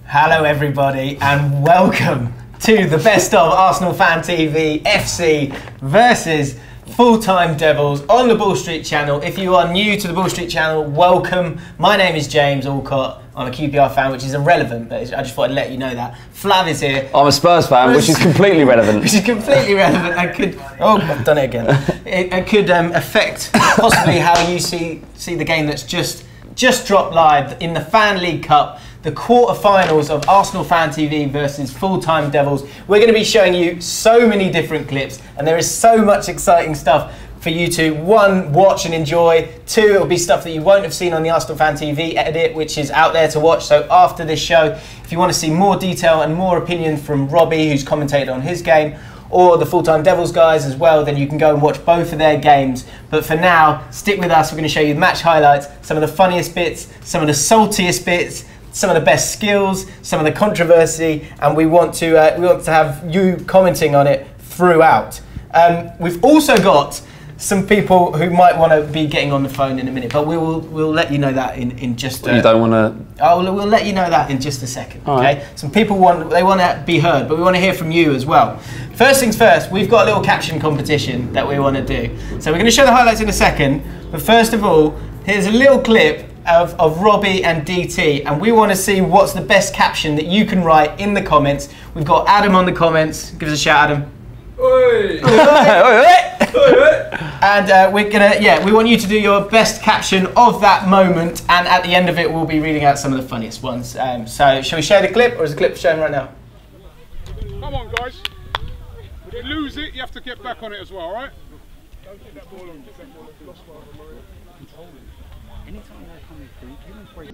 Hello everybody and welcome to the best of Arsenal Fan TV FC versus full-time Devils on the Ball Street channel. If you are new to the Ball Street channel, welcome. My name is James Alcott. I'm a QPR fan, which is irrelevant, but I just thought I'd let you know that. Flav is here. I'm a Spurs fan, which is completely relevant. Which is completely relevant and could... Oh, I've done it again. It could affect possibly how you see the game that's just dropped live in the FanLeague Cup, the quarter-finals of Arsenal Fan TV versus full-time Devils. We're going to be showing you so many different clips, and there is so much exciting stuff for you to, one, watch and enjoy. Two, it'll be stuff that you won't have seen on the Arsenal Fan TV edit, which is out there to watch. So after this show, if you want to see more detail and more opinion from Robbie, who's commentated on his game, or the full-time Devils guys as well, then you can go and watch both of their games. But for now, stick with us. We're going to show you the match highlights, some of the funniest bits, some of the saltiest bits, some of the best skills, some of the controversy, and we want to have you commenting on it throughout. We've also got some people who might want to be getting on the phone in a minute, but we'll let you know that in just. You don't want to. Oh, we'll let you know that in just a second. All okay. Right. Some people want to be heard, but we want to hear from you as well. First things first, we've got a little caption competition that we want to do. So we're going to show the highlights in a second, but first of all, here's a little clip of Robbie and DT, and we want to see what's the best caption that you can write in the comments. We've got Adam on the comments. Give us a shout, Adam. Oi. And we want you to do your best caption of that moment, and at the end of it, we'll be reading out some of the funniest ones. So, shall we share the clip, or is the clip showing right now? Come on, guys. If you lose it, you have to get back on it as well, all right? Don't get that ball on. Get that ball on. Anytime they're coming through, give them free.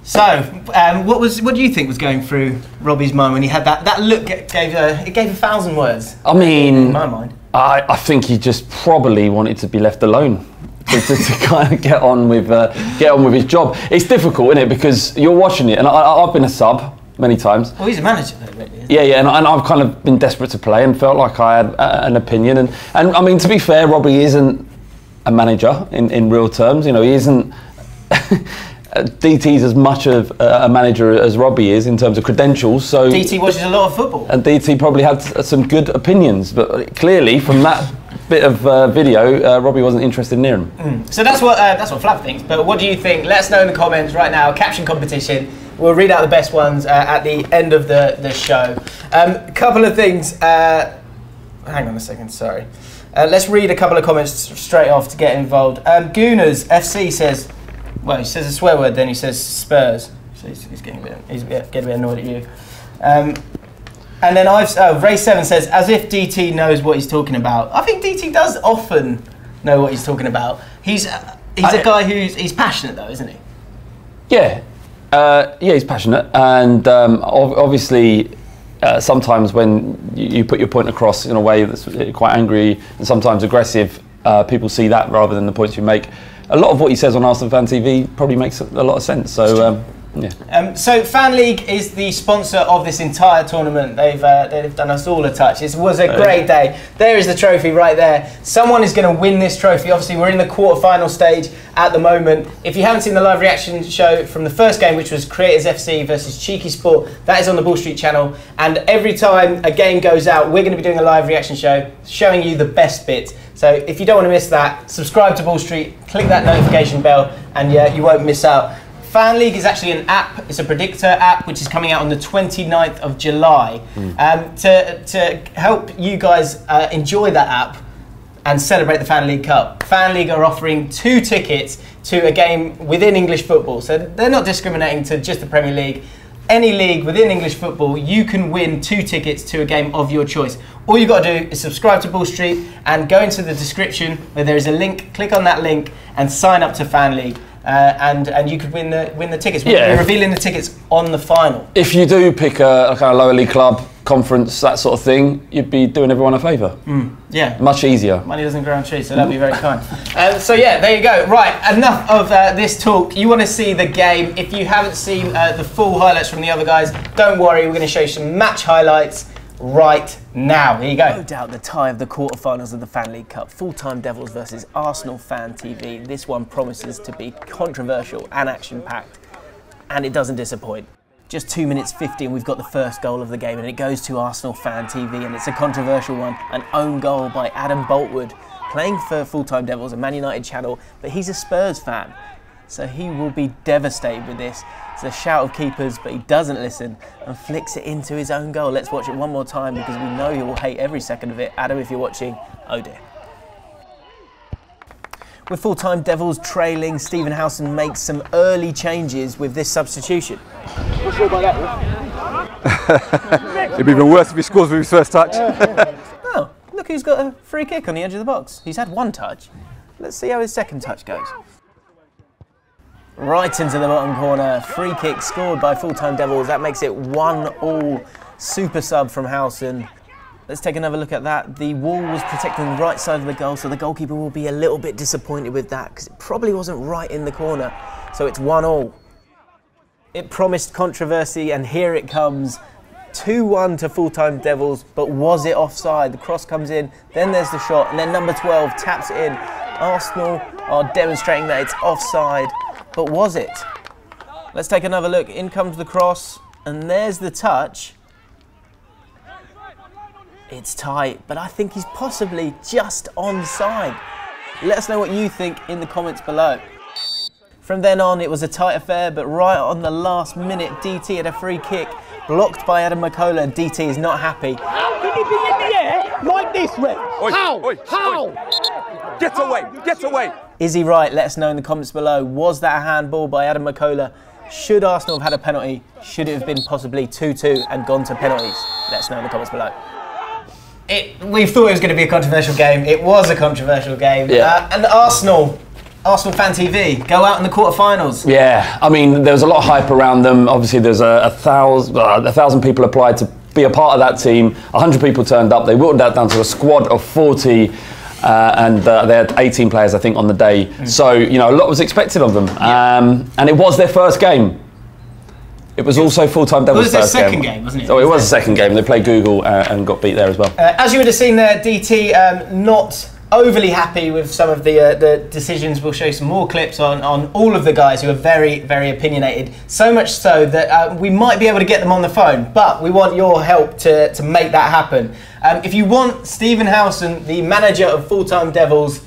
So, what do you think was going through Robbie's mind when he had that look? It gave 1,000 words. I mean, in my mind, I think he just probably wanted to be left alone to kind of get on with his job. It's difficult, isn't it? Because you're watching it, and I've been a sub many times. Well, he's a manager, though, really. Isn't he? Yeah, and I've kind of been desperate to play and felt like I had an opinion. And I mean, to be fair, Robbie isn't a manager in real terms. You know, he isn't. DT's as much of a manager as Robbie is in terms of credentials. So DT watches a lot of football, and DT probably had some good opinions, but clearly from that bit of video, Robbie wasn't interested near him. So that's what Flav thinks. But what do you think? Let us know in the comments right now. Caption competition. We'll read out the best ones at the end of the show. A couple of things. Hang on a second. Sorry. Let's read a couple of comments straight off to get involved. Gooners FC says. Well, he says a swear word, then he says Spurs. So he's getting a bit annoyed at you. And then Ray7 says, as if DT knows what he's talking about. I think DT does often know what he's talking about. He's a guy he's passionate though, isn't he? Yeah, he's passionate, and obviously sometimes when you put your point across in a way that's quite angry and sometimes aggressive, people see that rather than the points you make. A lot of what he says on Arsenal Fan TV probably makes a lot of sense. So, yeah. So FanLeague is the sponsor of this entire tournament. They've done us all a touch. It was a great day. There is the trophy right there. Someone is going to win this trophy. Obviously, we're in the quarter-final stage at the moment. If you haven't seen the live reaction show from the first game, which was Creators FC versus Cheeky Sport, that is on the Ball Street channel. And every time a game goes out, we're going to be doing a live reaction show showing you the best bits. So if you don't want to miss that, subscribe to Ball Street, click that notification bell, and you won't miss out. FanLeague is actually an app. It's a predictor app which is coming out on the 29th of July. To help you guys enjoy that app and celebrate the FanLeague Cup, FanLeague are offering 2 tickets to a game within English football. So they're not discriminating to just the Premier League. Any league within English football, you can win 2 tickets to a game of your choice. All you've got to do is subscribe to Ball Street and go into the description where there is a link. Click on that link and sign up to FanLeague. And you could win the tickets. We're revealing the tickets on the final. If you do pick a kind of lower league club, conference, that sort of thing, you'd be doing everyone a favour. Yeah. Much easier. Money doesn't grow on trees, so that'd be very kind. So yeah, there you go. Right, enough of this talk. You want to see the game. If you haven't seen the full highlights from the other guys, don't worry, we're going to show you some match highlights right now. Here you go. No doubt the tie of the quarterfinals of the FanLeague Cup. Full-time Devils versus Arsenal Fan TV. This one promises to be controversial and action-packed, and it doesn't disappoint. Just 2 minutes 50 and we've got the first goal of the game, and it goes to Arsenal Fan TV, and it's a controversial one. An own goal by Adam Boltwood, playing for Full-time Devils, a Man United channel, but he's a Spurs fan, so he will be devastated with this. It's a shout of keepers, but he doesn't listen and flicks it into his own goal. Let's watch it one more time because we know he will hate every second of it. Adam, if you're watching, oh dear. With Full-time Devils trailing, Steven Howson makes some early changes with this substitution. What's all about that? It'd be even worse if he scores with his first touch. Oh, look who's got a free kick on the edge of the box. He's had one touch. Let's see how his second touch goes. Right into the bottom corner, free kick scored by Full-time Devils. That makes it 1-1, super sub from Howson. Let's take another look at that. The wall was protecting the right side of the goal, so the goalkeeper will be a little bit disappointed with that because it probably wasn't right in the corner. So it's 1-1. It promised controversy, and here it comes. 2-1 to Full-time Devils, but was it offside? The cross comes in, then there's the shot, and then number 12 taps it in. Arsenal are demonstrating that it's offside. But was it? Let's take another look. In comes the cross, and there's the touch. It's tight, but I think he's possibly just onside. Let us know what you think in the comments below. From then on, it was a tight affair, but right on the last minute, DT had a free kick, blocked by Makola, and DT is not happy. How can he be in the air like this, Ref? How? Oi, How? Oi. Get away, get away. Is he right? Let us know in the comments below. Was that a handball by Makola? Should Arsenal have had a penalty? Should it have been possibly 2-2 and gone to penalties? Let us know in the comments below. We thought it was going to be a controversial game. It was a controversial game. Yeah. And Arsenal Fan TV, go out in the quarterfinals. Yeah, I mean, there was a lot of hype around them. Obviously, there's a thousand people applied to be a part of that team. 100 people turned up. They whittled that down to a squad of 40. And they had 18 players, I think, on the day. So, you know, a lot was expected of them. And it was their first game. It was also Full-time Devils' first game. It was their second game, wasn't it? Oh, it was the second game. They played Google and got beat there as well. As you would have seen there, DT not overly happy with some of the decisions. We'll show you some more clips on all of the guys who are very, very opinionated. So much so that we might be able to get them on the phone, but we want your help to make that happen. If you want Steven Howson, the manager of Full-time Devils,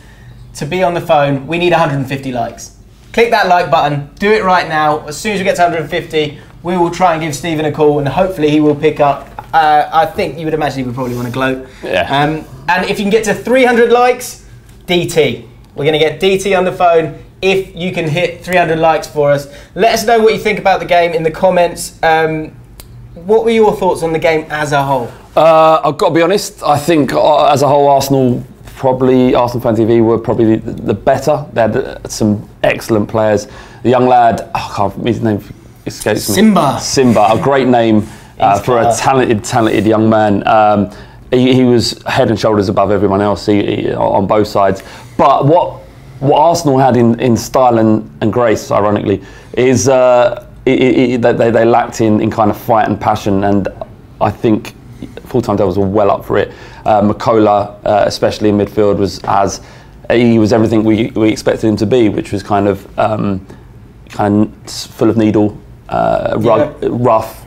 to be on the phone, we need 150 likes. Click that like button, do it right now. As soon as we get to 150, we will try and give Steven a call, and hopefully he will pick up. I think you would imagine he would probably want to gloat. Yeah. And if you can get to 300 likes, DT. We're going to get DT on the phone if you can hit 300 likes for us. Let us know what you think about the game in the comments. What were your thoughts on the game as a whole? I've got to be honest, I think as a whole Arsenal Fan TV were probably the better. They had some excellent players. The young lad, his name escapes me. Simba, a great name for a talented young man. He was head and shoulders above everyone else on both sides. But what Arsenal had in style and grace, ironically, is they lacked in kind of fight and passion, and I think Full-time Devils were well up for it. Makola, especially in midfield, was everything we expected him to be, which was kind of full of needle, rough,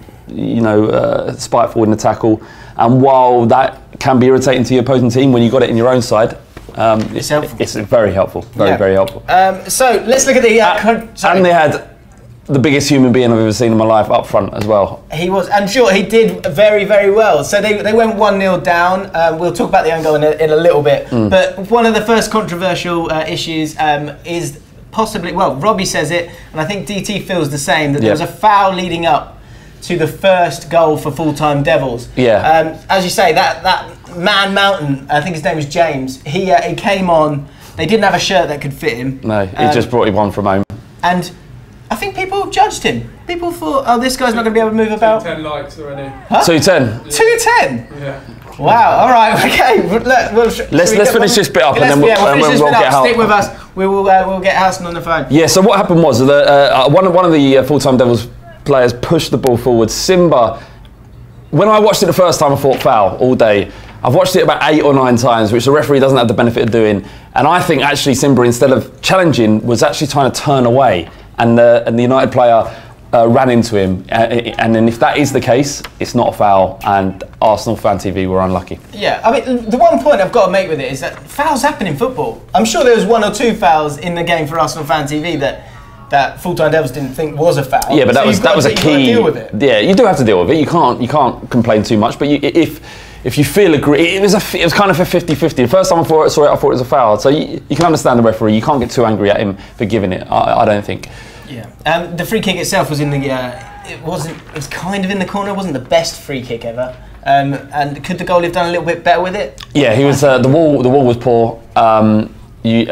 spiteful in the tackle. And while that can be irritating to your opposing team when you got it in your own side, it's helpful. It's very helpful, very helpful. So let's look at the. And they had the biggest human being I've ever seen in my life up front as well. He was, and sure, he did very, very well. So they went 1-0 down. We'll talk about the own goal in a little bit. But one of the first controversial issues is possibly, well, Robbie says it, and I think DT feels the same, that there was a foul leading up to the first goal for Full-time Devils. Yeah. As you say, that man mountain, I think his name was James, he came on, they didn't have a shirt that could fit him. No, he just brought him on from home. And I think people judged him. People thought, oh, this guy's not going to be able to move about. 10 likes already. Huh? 210. 210? Yeah. Wow, all right, okay. Let's finish this bit up and then we'll get Howson. Stick with us. We'll get Howson on the phone. Yeah, so what happened was one of the Full-time Devils players pushed the ball forward. Simba when I watched it the first time, I thought foul all day. I've watched it about 8 or 9 times, which the referee doesn't have the benefit of doing. And I think actually Simba, instead of challenging, was actually trying to turn away. And the United player ran into him. And then if that is the case, it's not a foul. And Arsenal Fan TV were unlucky. Yeah, I mean, the one point I've got to make with it is that fouls happen in football. I'm sure there was 1 or 2 fouls in the game for Arsenal Fan TV that full-time Devils didn't think was a foul. Yeah, but that was a key. Deal with it. Yeah, you do have to deal with it. You can't complain too much. But if you feel it was kind of a 50-50. The first time I saw it, I thought it was a foul. So you can understand the referee. You can't get too angry at him for giving it. I don't think. Yeah. The free kick itself was in the. It was kind of in the corner. It wasn't the best free kick ever. And could the goalie have done a little bit better with it? Yeah, he was. The wall was poor. You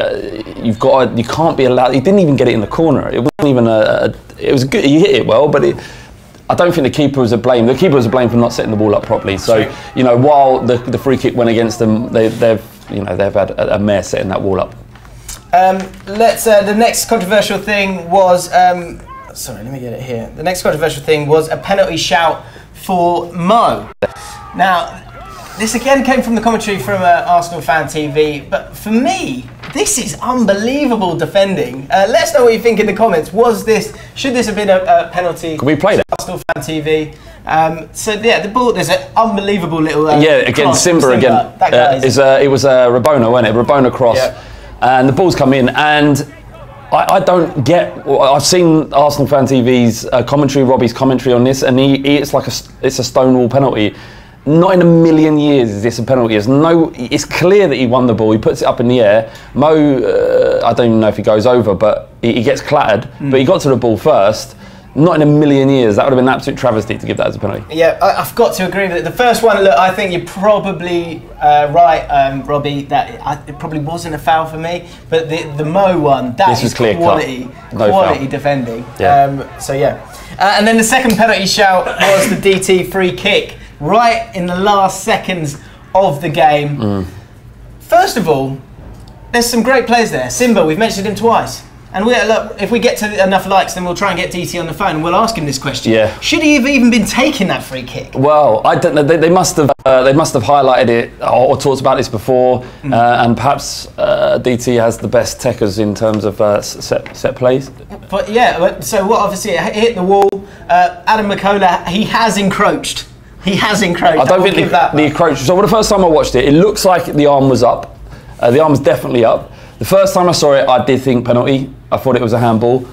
can't be allowed. He didn't even get it in the corner. It wasn't even it was good. He hit it well, but I don't think the keeper was to blame. The keeper was to blame for not setting the ball up properly. So while the free kick went against them, they've had a mare setting that wall up. The next controversial thing was. Sorry, let me get it here. The next controversial thing was a penalty shout for Mo. Now, this again came from the commentary from Arsenal Fan TV, but for me, this is unbelievable defending. Let us know what you think in the comments. Should this have been a penalty? Can we play that? Arsenal Fan TV. The ball. There's an unbelievable little. Against Simba again. It was Rabona, wasn't it? Rabona cross, and the ball's come in, and I don't get. I've seen Arsenal Fan TV's commentary, Robbie's commentary on this, and it's like it's a stonewall penalty. Not in a million years is this a penalty. It's clear that he won the ball. He puts it up in the air. Mo, I don't even know if he goes over, but he gets clattered. But he got to the ball first. Not in a million years. That would have been an absolute travesty to give that as a penalty. Yeah, I've got to agree with it. The first one, look, I think you're probably right, Robbie, that it probably wasn't a foul for me. But the Mo one, that is quality defending. Yeah. And then the second penalty shout was the DT free kick. Right in the last seconds of the game. First of all, there's some great players there. Simba, we've mentioned him twice. And look, if we get to enough likes, then we'll try and get DT on the phone and we'll ask him this question. Yeah. Should he have even been taking that free kick? Well, I don't know. They must have highlighted it or talked about this before. And perhaps DT has the best techers in terms of set plays. But so what? Obviously, it hit the wall. Adam Makola, he has encroached. He has encroached. I don't think the encroach. So the first time I watched it, it looks like the arm was up. The arm was definitely up. The first time I saw it, I did think penalty. I thought it was a handball.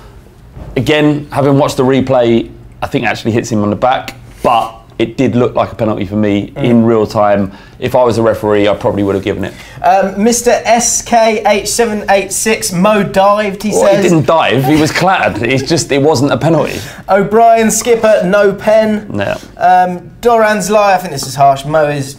Again, having watched the replay, I think it actually hits him on the back. But it did look like a penalty for me in real time. If I was a referee, I probably would have given it. Mr. SKH786, Mo dived, he says. He didn't dive, he was clattered. It wasn't a penalty. O'Brien, skipper, no pen. No. Doran's lie, I think this is harsh. Mo is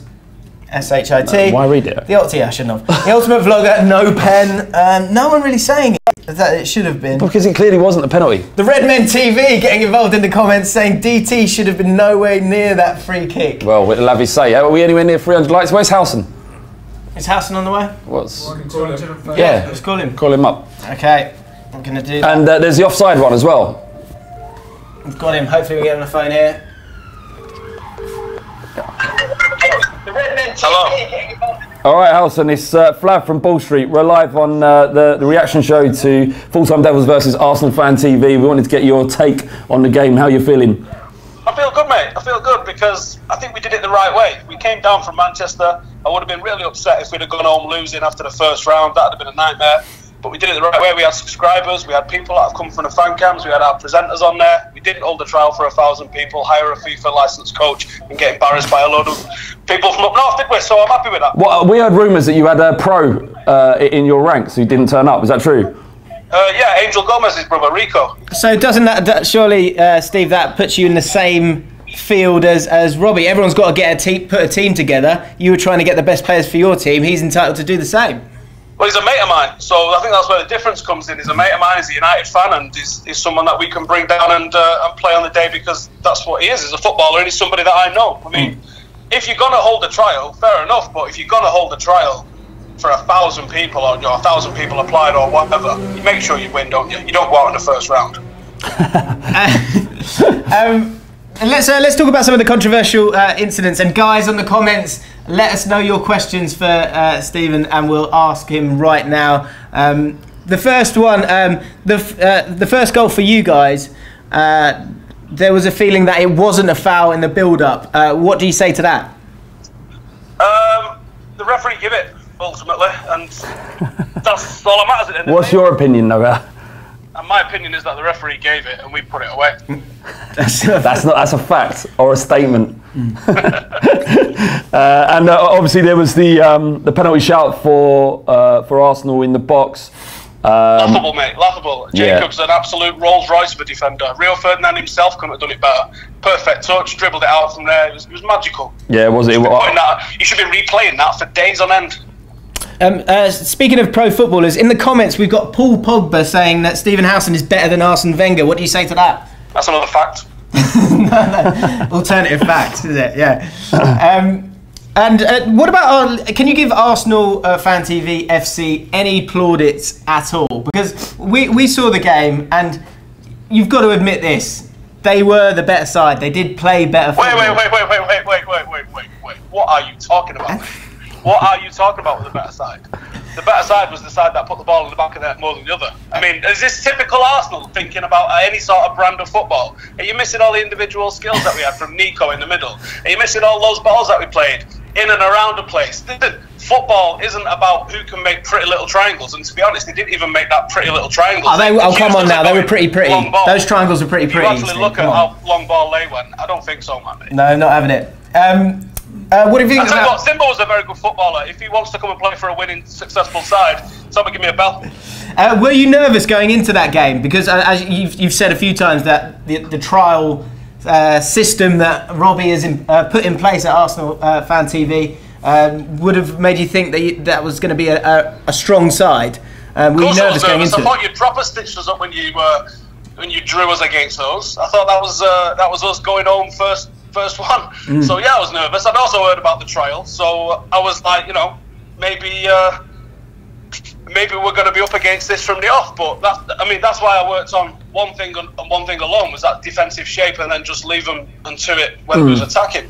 SHIT. Why read it? I shouldn't have. The Ultimate Vlogger, no pen. No one really saying that it should have been. Because it clearly wasn't a penalty. The Red Men TV getting involved in the comments saying DT should have been nowhere near that free kick. Well, what will Lavi say? Are we anywhere near 300 likes? Where's Howson? Is Howson on the way? Yeah, let's call him. Call him up. Okay, I'm going to do that. And there's the offside one as well. We've got him. Hopefully we get on the phone here. Hello. All right, Howson, it's Flav from Ball Street. We're live on the reaction show to Full-Time Devils versus Arsenal Fan TV. We wanted to get your take on the game. How are you feeling? I feel good, mate. I feel good because I think we did it the right way. We came down from Manchester. I would have been really upset if we'd have gone home losing after the first round. That would have been a nightmare. But we did it the right way. We had subscribers, we had people that have come from the fan cams, we had our presenters on there. We didn't hold a trial for 1,000 people, hire a FIFA licensed coach and get embarrassed by a load of people from up north, did we? So I'm happy with that. Well, we heard rumours that you had a pro in your ranks who didn't turn up. Is that true? Yeah, Angel Gomez's brother, Rico. So doesn't that surely, Steve, that puts you in the same field as Robbie? Everyone's got to put a team together. You were trying to get the best players for your team. He's entitled to do the same. Well, he's a mate of mine, so I think that's where the difference comes in. He's a mate of mine, he's a United fan, and he's someone that we can bring down and play on the day because that's what he is. He's a footballer and he's somebody that I know. I mean, if you're going to hold a trial, fair enough, but if you're going to hold a trial for 1,000 people or 1,000 people applied or whatever, you make sure you win, don't you? You don't go out in the first round. Let's talk about some of the controversial incidents. And guys, on the comments, let us know your questions for Steven, and we'll ask him right now. The first one, the first goal for you guys. There was a feeling that it wasn't a foul in the build-up. What do you say to that? The referee give it ultimately, and that's all that matters at the end of the day. What's your opinion, Noah? And my opinion is that the referee gave it and we put it away. That's a fact or a statement. And obviously there was the penalty shout for Arsenal in the box. Laughable, mate, laughable. Jacob's an absolute Rolls Royce of a defender. Rio Ferdinand himself couldn't have done it better. Perfect touch, dribbled it out from there. It was magical. Yeah, was it? You should be replaying that for days on end. Speaking of pro footballers, in the comments we've got Paul Pogba saying that Steven Howson is better than Arsene Wenger. What do you say to that? That's another fact. No. Alternative fact, is it? Yeah. And what about, can you give Arsenal Fan TV FC any plaudits at all? Because we saw the game, and you've got to admit this, they were the better side. They did play better football. Wait. What are you talking about? What are you talking about with the better side? The better side was the side that put the ball in the back of the net more than the other. I mean, is this typical Arsenal thinking about any sort of brand of football? Are you missing all the individual skills that we had from Nico in the middle? Are you missing all those balls that we played in and around the place? Football isn't about who can make pretty little triangles, and to be honest, they didn't even make that pretty little triangle. Oh, come on now, they were pretty. Those triangles were pretty. You actually look at how long ball they went. I don't think so, man. No, not having it. What do you think? I'll tell you what, Simba was a very good footballer. If he wants to come and play for a winning, successful side, someone give me a bell. Were you nervous going into that game? Because as you've said a few times that the trial system that Robbie has put in place at Arsenal Fan TV would have made you think that that was going to be a strong side. Were you nervous going into it? I thought you'd proper stitched us up when you drew us against those. I thought that was us going home first one. So yeah, I was nervous. I'd also heard about the trial, so I was like, maybe we're going to be up against this from the off. But that's why I worked on one thing and one thing alone, was that defensive shape, and then just leave them to it when we was attacking.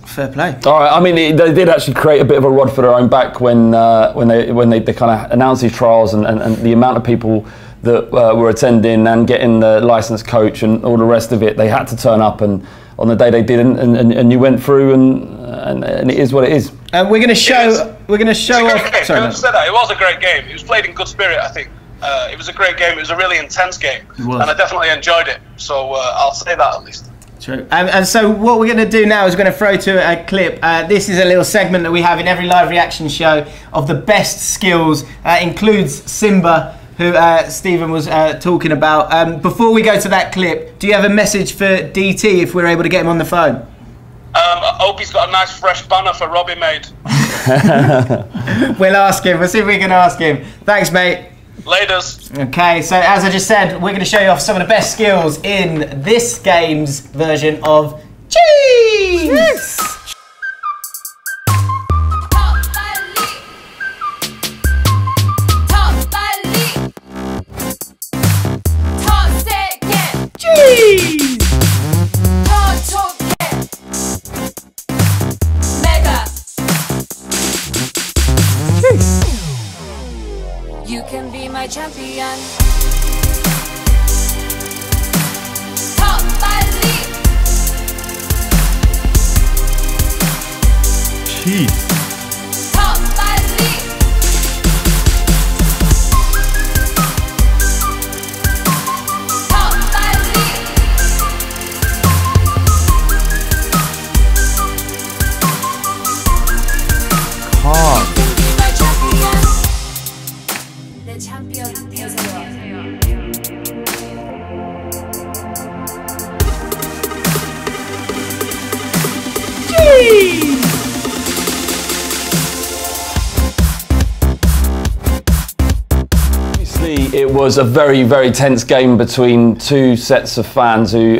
Fair play. All right. I mean, they did actually create a bit of a rod for their own back when they kind of announced these trials, and the amount of people that were attending and getting the licensed coach and all the rest of it. They had to turn up, and on the day they didn't, and you went through, and it is what it is. We're going to show. We're going to show off. Sorry, it was a great game. It was played in good spirit, I think. It was a great game. It was a really intense game, and I definitely enjoyed it. So I'll say that at least. True. And so what we're going to do now is we're going to throw to a clip. This is a little segment that we have in every live reaction show of the best skills. Includes Simba, who Steven was talking about. Before we go to that clip, do you have a message for DT if we're able to get him on the phone? I hope he's got a nice fresh banner for Robbie made. We'll ask him. We'll see if we can ask him. Thanks, mate. Laters. Okay, so as I just said, we're going to show you off some of the best skills in this game's version of Cheese! Yes. You can be my champion. Top Bali. Jeez. Top Bali. Top Bali. Hard. You can be my champion. The champion is Obviously, it was a very, very tense game between two sets of fans who,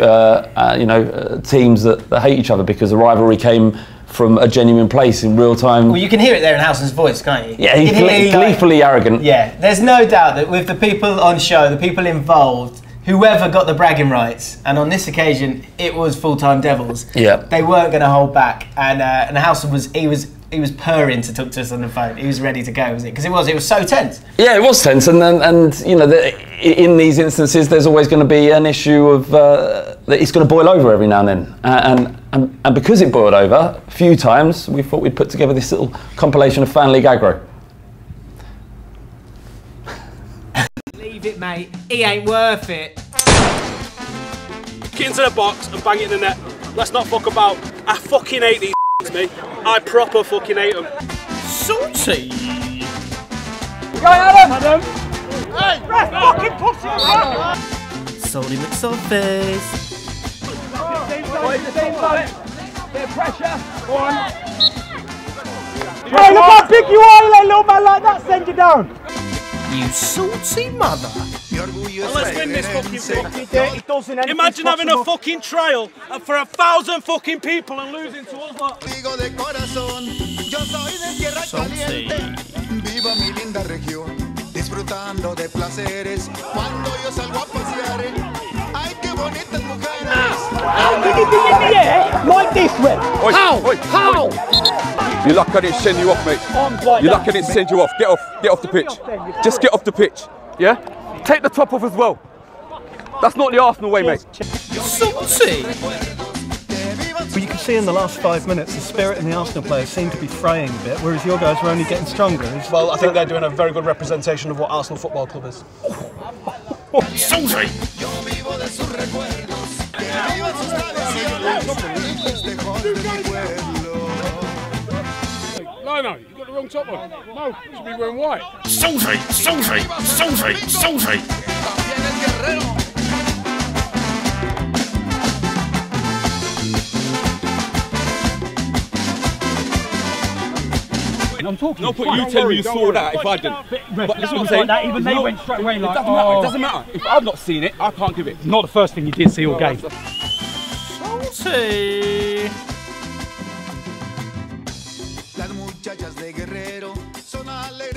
teams that hate each other, because the rivalry came from a genuine place in real time. Well, you can hear it there in Howson's voice, can't you? Yeah, he's gleefully arrogant. Yeah, there's no doubt that with the people on show, the people involved whoever got the bragging rights, and on this occasion it was full-time Devils. Yeah. They weren't going to hold back, and Howson was purring to talk to us on the phone. He was ready to go, was it? Because it was so tense. Yeah, it was tense, and you know, in these instances, there's always going to be an issue of that it's going to boil over every now and then, and because it boiled over a few times, we thought we'd put together this little compilation of FanLeague aggro. Leave it, mate. He ain't worth it. Get into the box and bang it in the net. Let's not fuck about. I fucking hate these me. I proper fucking hate them. Salty. Go Adam! Hey! Fucking pussy! Salty McSaltface. Bit of pressure. Go on. Hey, look how big you are, you little man like that, send you down. You salty mother. Let's win this fucking thing. Imagine having a fucking trial for 1,000 fucking people and losing to us lot. Salty. Viva mi linda región, disfrutando de placeres. Cuando yo salgo a pasear, ay qué bonitas mujeres. How did he do in the air like this, Red? How? You're lucky I didn't send you off, mate. You're lucky I didn't send you off. Get off the pitch. Just get off the pitch. Yeah? Take the top off as well. That's not the Arsenal way, mate. Salty. But you can see in the last 5 minutes the spirit in the Arsenal players seem to be fraying a bit, whereas your guys were only getting stronger. Well, I think they're doing a very good representation of what Arsenal Football Club is. Salty. No, you got the wrong top on. No, you should be wearing white. Salty. I'm talking. No, but you tell me you saw that if I didn't. But this is what I'm saying. That, even they went straight away like, it doesn't matter. If I've not seen it, I can't give it. Not the first thing you did see all game. Salty.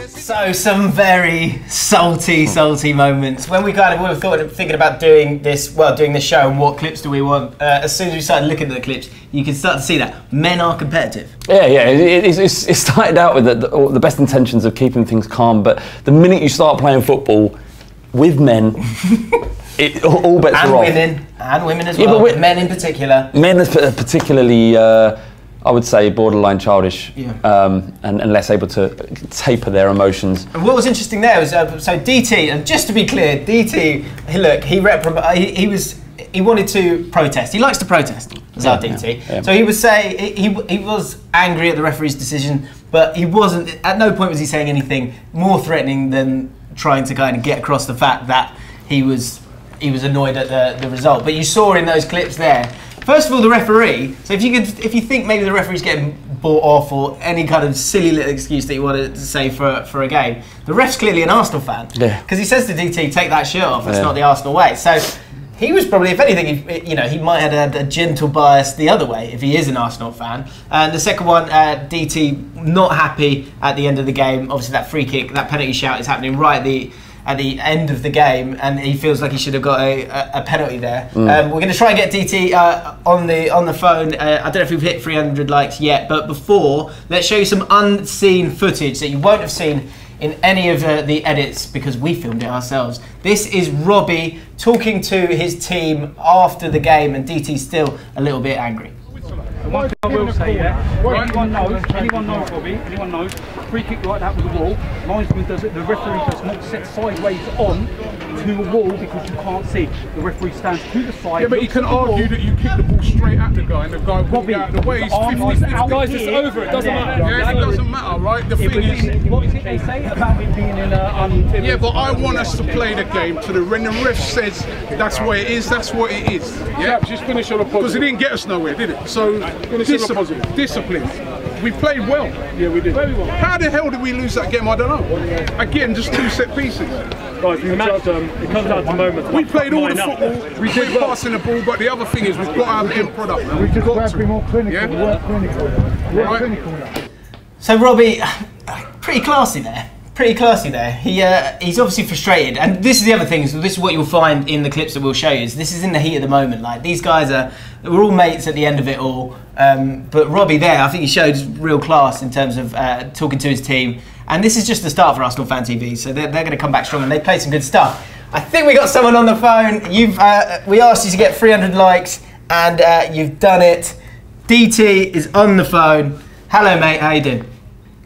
So some very salty moments. When we were thinking about doing this show and what clips do we want, as soon as we started looking at the clips, you can start to see that men are competitive. Yeah, it started out with the best intentions of keeping things calm, but the minute you start playing football with men, all bets are off. And women as well, but men in particular. Men is particularly, I would say, borderline childish, and less able to taper their emotions. And what was interesting there was, so DT, and just to be clear, DT, look, he wanted to protest. He likes to protest, as our DT. Yeah. So he was saying, he was angry at the referee's decision, but he wasn't, at no point was he saying anything more threatening than trying to kind of get across the fact that he was annoyed at the result. But you saw in those clips there, first of all, the referee. So if you think maybe the referee's getting bought off or any kind of silly little excuse that you wanted to say for a game, the ref's clearly an Arsenal fan. Yeah. Because he says to DT, take that shirt off. It's not the Arsenal way. So he was probably, if anything, he might have had a gentle bias the other way if he is an Arsenal fan. And the second one, DT not happy at the end of the game. Obviously, that free kick, that penalty shout is happening right at the end of the game, and he feels like he should have got a penalty there. We're going to try and get DT on the phone. I don't know if we've hit 300 likes yet, but before, let's show you some unseen footage that you won't have seen in any of the edits because we filmed it ourselves. This is Robbie talking to his team after the game, and DT's still a little bit angry. One thing I will say, anyone knows, Robbie, anyone knows, free kick like that with the wall, linesman does it, the referee does not set sideways on to the wall because you can't see. The referee stands to the side. Yeah, but you can argue that you kick the ball straight at the guy and the guy will be out of the way. He's 50-50. Guys, it's over, it doesn't matter. Yeah, it doesn't matter, right? The thing is... What is it they say about it being in an Yeah, but I want us to play the game when the ref says that's what it is, that's what it is. Yeah, just finish on a positive. Because it didn't get us nowhere, did it? So, discipline. We played well. Yeah, we did. Very well. How the hell did we lose that game? I don't know. Again, just 2 set pieces. Guys, it comes out to moments. We played all the football. We did passing the ball, but the other thing is we've got to have the end product. We just got to be more clinical. Yeah? We're clinical. So Robbie, pretty classy there. pretty classy there. He's obviously frustrated, and this is the other thing. So this is what you'll find in the clips that we'll show you. Is this is in the heat of the moment. Like these guys we're all mates at the end of it all. But Robbie there, I think he showed real class in terms of talking to his team. And this is just the start for Arsenal Fan TV. So they're going to come back strong, and they played some good stuff. I think we got someone on the phone. We asked you to get 300 likes, and you've done it. DT is on the phone. Hello, mate. How you doing?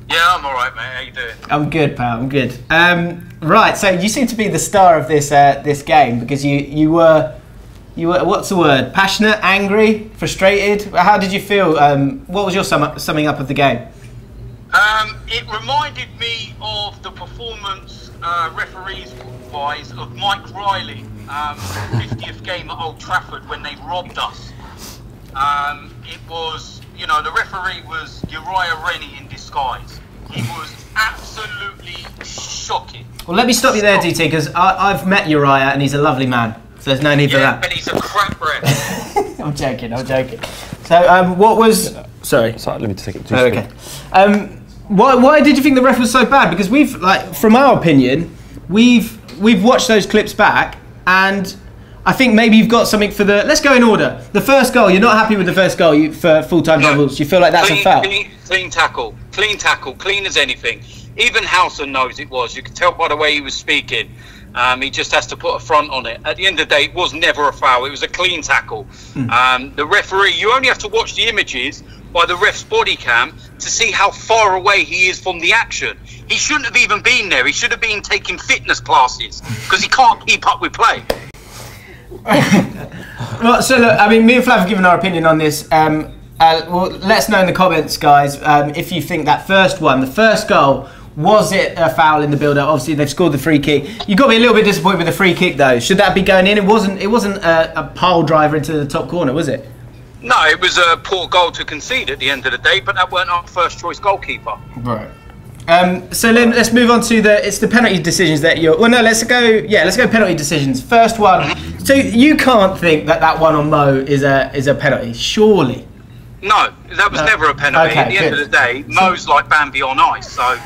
Yeah, I'm all right, mate. How you doing? I'm good, pal. I'm good. Right. So you seem to be the star of this game because you were what's the word? Passionate, angry, frustrated. How did you feel? What was your summing up of the game? It reminded me of the performance, referees-wise, of Mike Riley, 50th game at Old Trafford when they robbed us. It was, you know, the referee was Uriah Rennie in disguise. He was absolutely shocking. Well, let me stop you there, DT, because I've met Uriah and he's a lovely man. So there's no need for that. But he's a crap ref. I'm joking. So, what was... Sorry, let me take it. Okay. Why did you think the ref was so bad? Because we've, from our opinion, we've watched those clips back, and I think maybe you've got something for the... Let's go in order. The first goal, you're not happy with the first goal for full-time Devils. You feel like that's a foul? Clean tackle, clean as anything. Even Howson knows it was. You could tell by the way he was speaking. He just has to put a front on it. At the end of the day, it was never a foul. It was a clean tackle. The referee, you only have to watch the images by the ref's body cam to see how far away he is from the action. He shouldn't have even been there. He should have been taking fitness classes because he can't keep up with play. Well, so look, I mean, me and Flav have given our opinion on this. Well, let us know in the comments, guys, if you think that the first goal, was it a foul in the build-up? Obviously, they've scored the free kick. You've got to be a little bit disappointed with the free kick, though. Should that be going in? It wasn't a pile driver into the top corner, was it? No, it was a poor goal to concede at the end of the day, but that weren't our first choice goalkeeper. Right. So then let's move on to the penalty decisions that you're... Well, no, let's go penalty decisions. First one. So you can't think that one on Mo is a penalty, surely? No, that was never a penalty. Okay, at the end of the day, Mo's like Bambi on ice, so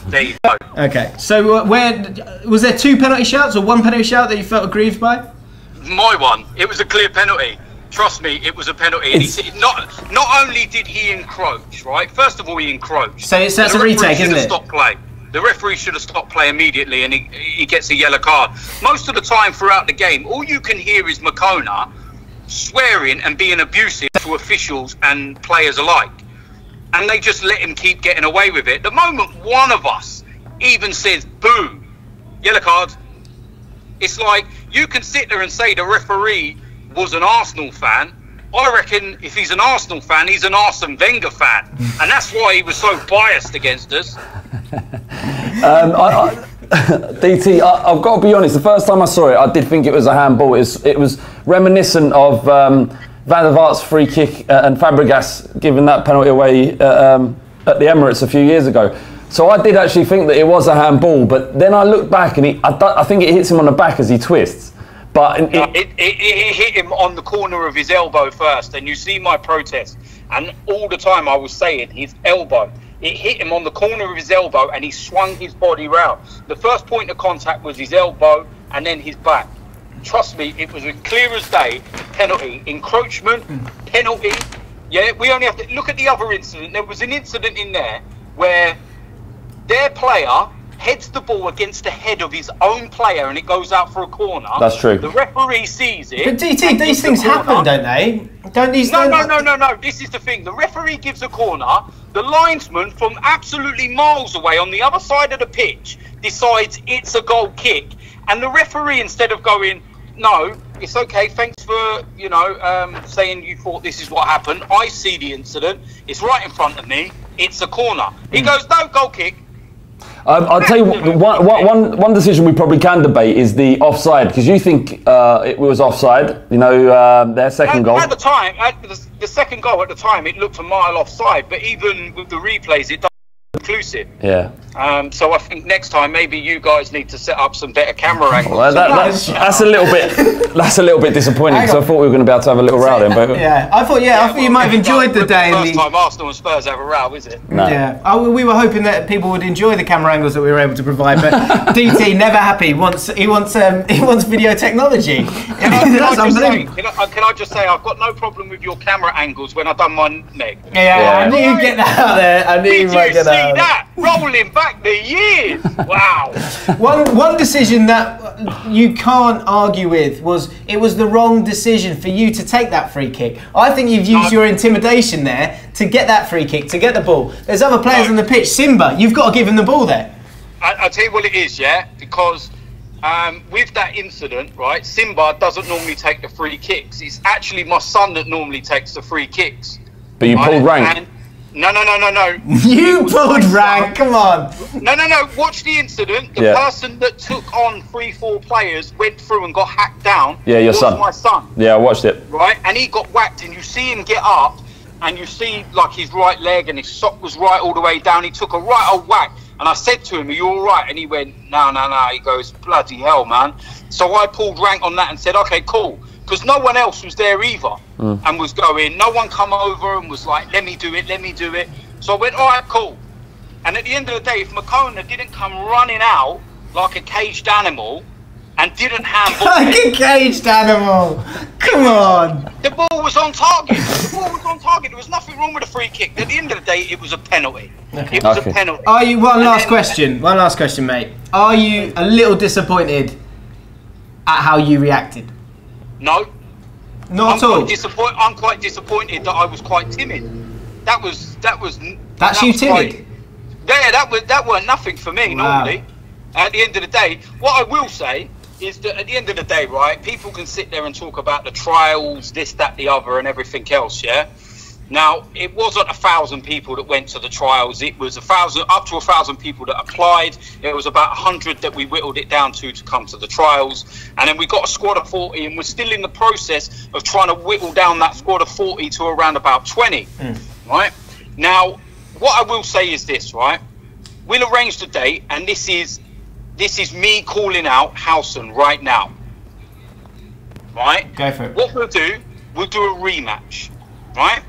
there you go. Okay, so where was there 2 penalty shouts or 1 penalty shout that you felt aggrieved by? My one, it was a clear penalty. Trust me, it was a penalty. And not only did he encroach, right? First of all, he encroached. So that's a retake, isn't it? Stopped play. The referee should have stopped play immediately, and he gets a yellow card. Most of the time throughout the game, all you can hear is Makola swearing and being abusive to officials and players alike. And they just let him keep getting away with it. The moment one of us even says, boo, yellow card, it's like you can sit there and say the referee was an Arsenal fan. I reckon if he's an Arsenal fan, he's an Arsene Wenger fan. And that's why he was so biased against us. DT, I've got to be honest, the first time I saw it, I did think it was a handball. It was reminiscent of Van der Vaart's free kick and Fabregas giving that penalty away at the Emirates a few years ago. So I did actually think that it was a handball, but then I looked back and I think it hits him on the back as he twists. But it hit him on the corner of his elbow first, and you see my protest. And all the time I was saying his elbow. It hit him on the corner of his elbow, and he swung his body round. The first point of contact was his elbow, and then his back. Trust me, it was as clear as day. Penalty, encroachment, penalty. Yeah, we only have to look at the other incident. There was an incident in there where their player heads the ball against the head of his own player and it goes out for a corner. That's true. The referee sees it. But DT, these things happen, don't they? Don't these? No. This is the thing. The referee gives a corner. The linesman from absolutely miles away on the other side of the pitch decides it's a goal kick, and the referee, instead of going, no, it's okay, thanks for saying you thought this is what happened. I see the incident. It's right in front of me. It's a corner. He goes, no, goal kick. I'll tell you one decision we probably can debate is the offside, because you think it was offside. Their second goal. At the time, the second goal at the time, it looked a mile offside. But even with the replays, it doesn't inclusive. Yeah. So I think next time maybe you guys need to set up some better camera angles. Well, that's a little bit disappointing because I thought we were going to be able to have a little row then. But yeah, I thought you might have enjoyed the day. First time Arsenal and Spurs have a row, is it? No. Yeah, we were hoping that people would enjoy the camera angles that we were able to provide, but DT never happy. He wants video technology. Can I just say I've got no problem with your camera angles when I've done my neck. Yeah, I knew you'd get that out there. I knew you might get that. Did you see that? Rolling back the years. Wow. One decision that you can't argue with was the wrong decision for you to take that free kick. I think you've used your intimidation there to get that free kick, to get the ball. There's other players on the pitch. Simba, you've got to give him the ball there. I'll tell you what it is, yeah? Because with that incident, right, Simba doesn't normally take the free kicks. It's actually my son that normally takes the free kicks. But you pulled rank. No. You pulled rank, come on. No. Watch the incident. The person that took on 3-4 players went through and got hacked down. Yeah, your son. My son. Yeah, I watched it. Right, and he got whacked, and you see him get up, and you see like his right leg and his sock was right all the way down. He took a right old whack. And I said to him, "Are you all right?" And he went, "No." He goes, "Bloody hell, man." So I pulled rank on that and said, "Okay, cool." Because no one else was there either and was going. No one come over and was like, let me do it. So I went, all right, cool. And at the end of the day, if Makola didn't come running out like a caged animal and didn't handball like a caged animal. Come on. The ball was on target. There was nothing wrong with a free kick. At the end of the day, it was a penalty. Okay. It was a penalty. Are you, one last question, mate. Are you a little disappointed at how you reacted? No. Not at all? I'm quite disappointed that I was quite timid. That's you timid? That weren't nothing for me normally. At the end of the day, what I will say is that at the end of the day, right, people can sit there and talk about the trials, this, that, the other, and everything else, yeah? Now, it wasn't 1,000 people that went to the trials. It was up to 1,000 people that applied. It was about 100 that we whittled it down to come to the trials. And then we got a squad of 40, and we're still in the process of trying to whittle down that squad of 40 to around about 20, right? Now, what I will say is this, right? We'll arrange the date, and this is me calling out Howson right now, right? Go for it. What we'll do a rematch, right?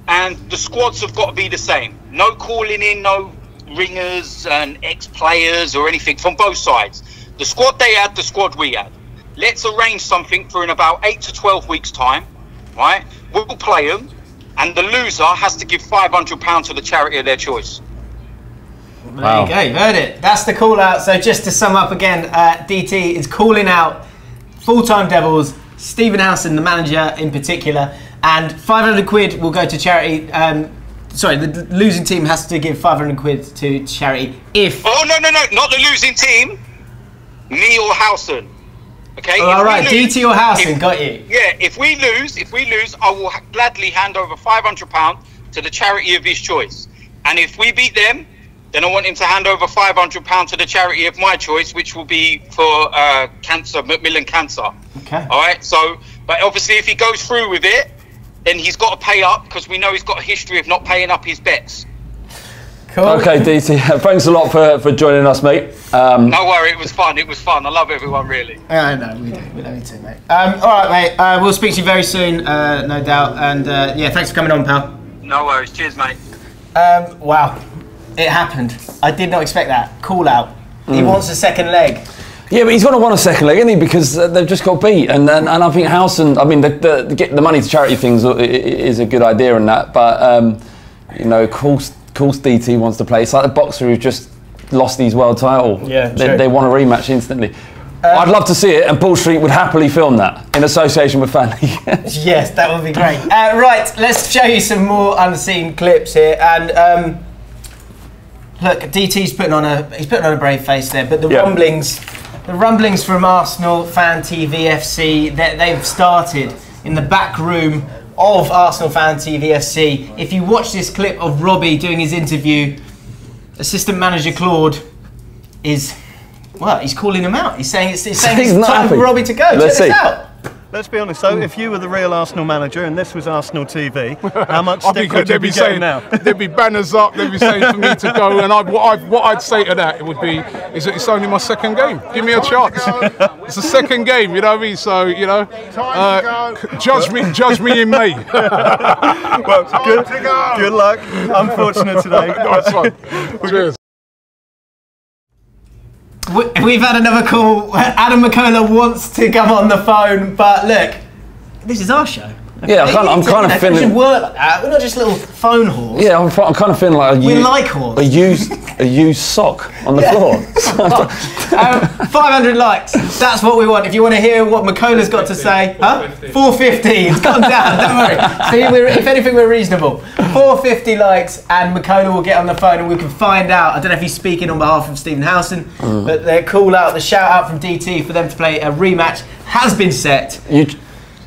And the squads have got to be the same. No calling in, no ringers and ex-players or anything from both sides. The squad they had, the squad we had. Let's arrange something for in about 8 to 12 weeks' time, right? We'll play them, and the loser has to give £500 to the charity of their choice. There you go, you heard it. That's the call out. So just to sum up again, DT is calling out full-time Devils, Steven Howson, the manager in particular, and 500 quid will go to charity. Sorry, the losing team has to give 500 quid to charity if... Oh, no, not the losing team. Me or Howson. Okay? Oh, all right, DT or Howson, got you. Yeah, if we lose, I will gladly hand over £500 to the charity of his choice. And if we beat them, then I want him to hand over £500 to the charity of my choice, which will be for cancer, Macmillan Cancer. Okay. All right, so, but obviously if he goes through with it, then he's got to pay up, because we know he's got a history of not paying up his bets. Cool. Okay, DT, thanks a lot for joining us, mate. No worry, it was fun. I love everyone, really. I know, we do. We love you too, mate. All right, mate. We'll speak to you very soon, no doubt. And yeah, thanks for coming on, pal. No worries. Cheers, mate. Wow, it happened. I did not expect that. Call out. He wants a second leg. Yeah, but he's going to want a second leg, isn't he? Because they've just got beat. And I think Howson, I mean, the money to charity things is a good idea and that. But, you know, of course DT wants to play. It's like the boxer who just lost his world title. Yeah, they want a rematch instantly. I'd love to see it, and Paul Street would happily film that in association with FanLeague. Yes, that would be great. Right, let's show you some more unseen clips here. And look, DT's putting on a brave face there, but the rumblings from Arsenal Fan TV FC that they've started in the back room of Arsenal Fan TV FC. If you watch this clip of Robbie doing his interview, assistant manager Claude is, well, he's calling him out. He's saying it's time for Robbie to go. Check this out. Let's be honest though, if you were the real Arsenal manager and this was Arsenal TV, how much stick would you be getting now? There'd be banners up, they'd be saying for me to go, and what I'd say to that would be, is that it's only my second game. Give me a chance. It's the second game, you know what I mean? So, you know, judge me in May. Well, good luck. Unfortunate today. Nice one. Cheers. We've had another call. Adam Makola wants to come on the phone, but look, this is our show. Yeah, I'm kind of feeling. We should work like that. We're not just little phone whores. Yeah, I'm kind of feeling like we like whores. A used sock on the floor. 500 likes. That's what we want. If you want to hear what Makola's got to say, 450. It's gone down. Don't worry. See, if anything, we're reasonable. 450 likes, and Makola will get on the phone, and we can find out. I don't know if he's speaking on behalf of Steven Howson, but the call out, the shout out from DT for them to play a rematch has been set.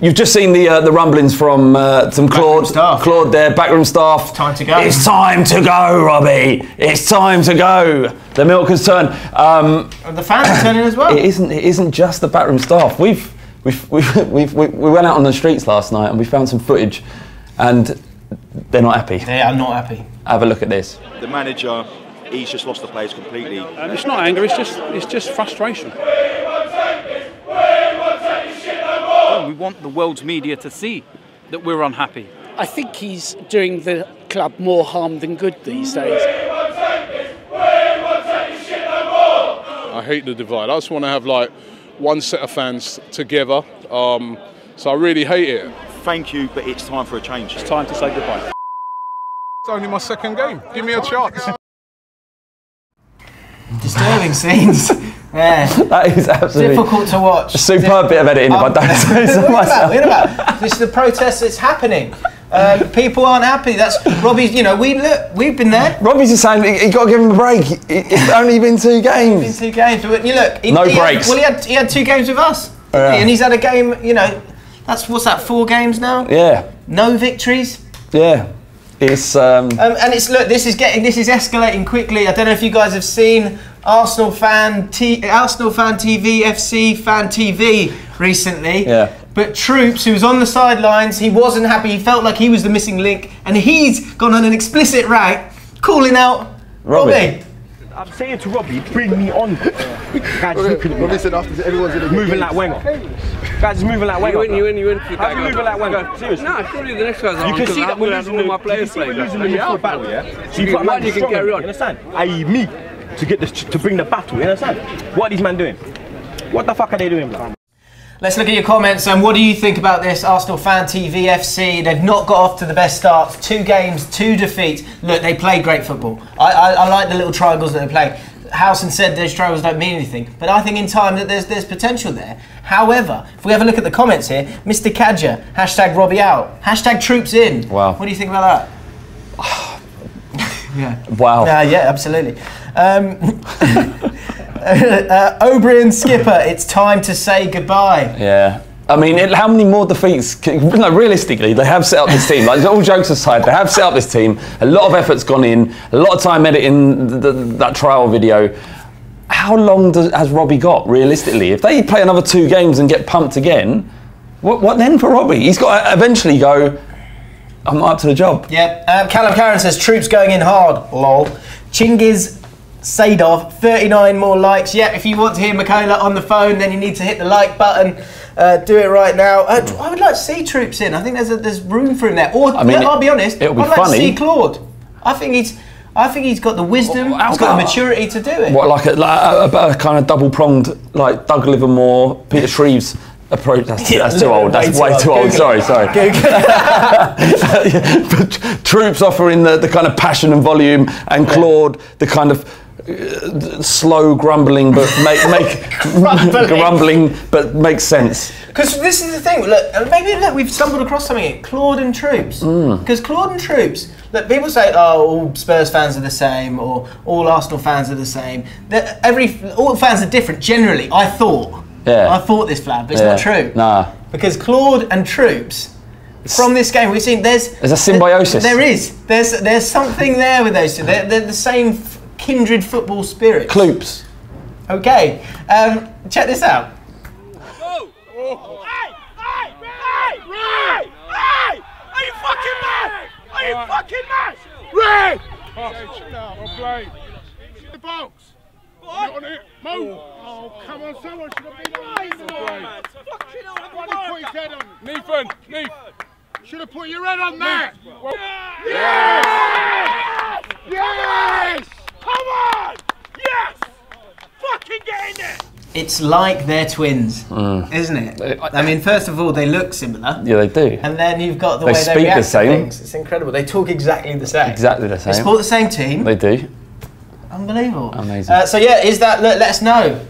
You've just seen the rumblings from some Claude there, backroom staff. Time to go. It's time to go, Robbie. It's time to go. The milk has turned. The fans are turning as well. It isn't just the backroom staff. We went out on the streets last night and we found some footage, and they're not happy. They are not happy. Have a look at this. The manager, he's just lost the players completely. It's not anger. It's just frustration. We want the world's media to see that we're unhappy. I think he's doing the club more harm than good these days. I hate the divide. I just want to have like one set of fans together. So I really hate it. Thank you, but it's time for a change. It's time to say goodbye. It's only my second game. Give me a chance. Disturbing scenes. Yeah. That is absolutely difficult to watch. A superb bit of editing if I don't say so myself. This is the protest that's happening. People aren't happy. That's Robbie's. You know, we've been there. Robbie's just saying he got to give him a break. It's only been 2 games. It's been 2 games. But you look. No breaks. He had 2 games with us, and he's had a game. You know, what's that? 4 games now. Yeah. No victories. Yeah. It's and it's this is escalating quickly. I don't know if you guys have seen Arsenal fan TV FC Fan TV recently. Yeah. But Troops, who was on the sidelines, he wasn't happy. He felt like he was the missing link, and he's gone on an explicit rant calling out Robbie. I'm saying to Robbie, bring me on. Guys, Robbie said after everyone's moving like Wenger. Guys, moving like Wenger. You win. How's he moving like Wenger? Seriously. No, surely the next guy's on. You can see that we're losing all my players. We're losing the midfield battle, yeah? So you've got a man to carry on. You understand? I.e. me to get this to bring the battle. You understand? What are these men doing? What the fuck are they doing, bro? Let's look at your comments. What do you think about this Arsenal Fan TV FC? They've not got off to the best starts. 2 games, 2 defeats. Look, they play great football. I like the little triangles that they play. Howson said those triangles don't mean anything, but I think in time that there's potential there. However, if we have a look at the comments here, Mr. Kadja, hashtag Robbie out, hashtag Troops in. Wow. What do you think about that? Yeah. Wow. Yeah, absolutely. O'Brien Skipper, it's time to say goodbye. Yeah. I mean, how many more defeats? Realistically, they have set up this team. Like, all jokes aside, they have set up this team. A lot of effort's gone in. A lot of time editing that trial video. How long has Robbie got, realistically? If they play another 2 games and get pumped again, what then for Robbie? He's got to eventually go, I'm not up to the job. Yeah. Callum Karen says, Troops going in hard, lol. Chingiz Sadov, 39 more likes. Yeah, if you want to hear Makola on the phone, then you need to hit the like button. Do it right now. I would like to see Troops in. I think there's room for him there. Or I mean, I'll be honest, I'd like to see Claude. I think he's got the wisdom, he's got the maturity to do it. What, like a kind of double-pronged, like Doug Livermore, Peter Shreves approach? That's too old. That's way too old. Sorry. But Troops offering the kind of passion and volume, and Claude the kind of slow grumbling, but grumbling, but makes sense. Because this is the thing. Look, maybe we've stumbled across something here. Claude and Troops. Because Claude and Troops. Look, people say, "Oh, all Spurs fans are the same," or "All Arsenal fans are the same." All fans are different. Generally, I thought. Yeah. I thought this, Flav, but it's not true. Nah. Because Claude and Troops. From this game, we've seen there's a symbiosis. There is. There's something there with those two. They're the same kindred football spirits. Kloops. Okay, check this out. fucking match! Red! Well played. The box. On it. Mo. Oh, come on, someone should have been on Nathan, should have put your head on that. Yes! Yes! Come on! Yes! Fucking get in there! It's like they're twins, isn't it? I mean, first of all, they look similar. Yeah, they do. And then you've got the way they react to things. It's incredible. They talk exactly the same. Exactly the same. They support the same team. They do. Unbelievable. Amazing. So yeah, is that? Let us know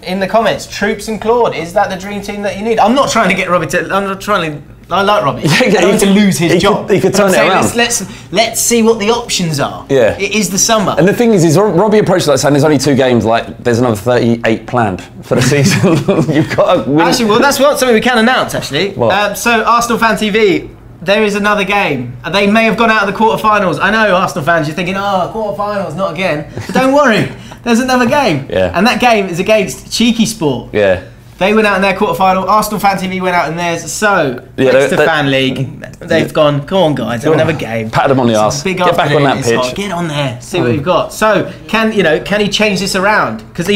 in the comments. Troops and Claude, is that the dream team that you need? I'm not trying to get Robbie to. I'm not trying to. I like Robbie. I don't want to lose his job. He could turn it around. Let's see what the options are. Yeah. It is the summer. And the thing is Robbie approached it like saying there's only 2 games. Like there's another 38 planned for the season. You've got to win. Actually, well, that's something we can announce. Actually, so Arsenal Fan TV. There is another game. They may have gone out of the quarterfinals. I know, Arsenal fans, you're thinking, oh, quarterfinals, not again. But don't worry, there's another game. Yeah. And that game is against Cheeky Sport. Yeah. They went out in their quarterfinal. Arsenal Fan TV went out in theirs. So, next to FanLeague, they've gone, come on, guys, have another game. Pat them on the arse. Get back on that pitch. Get on there, see what you've got. So, can he change this around? Because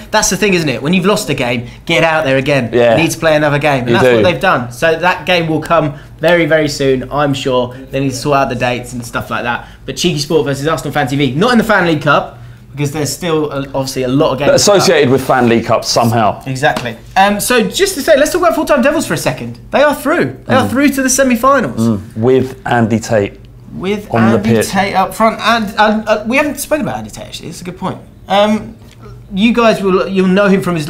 that's the thing, isn't it? When you've lost a game, get out there again. Yeah. You need to play another game. And that's what they've done. So, that game will come very, very soon, I'm sure. They need to sort out the dates and stuff like that. But Cheeky Sport versus Arsenal Fan TV, not in the FanLeague Cup, because there's still obviously a lot of games. But associated with FanLeague Cup somehow. Exactly. So just to say, let's talk about full-time Devils for a second. They are through. They are through to the semi-finals. With Andy Tate. With Andy Tate up front. And we haven't spoken about Andy Tate, actually. It's a good point. You guys you'll know him from his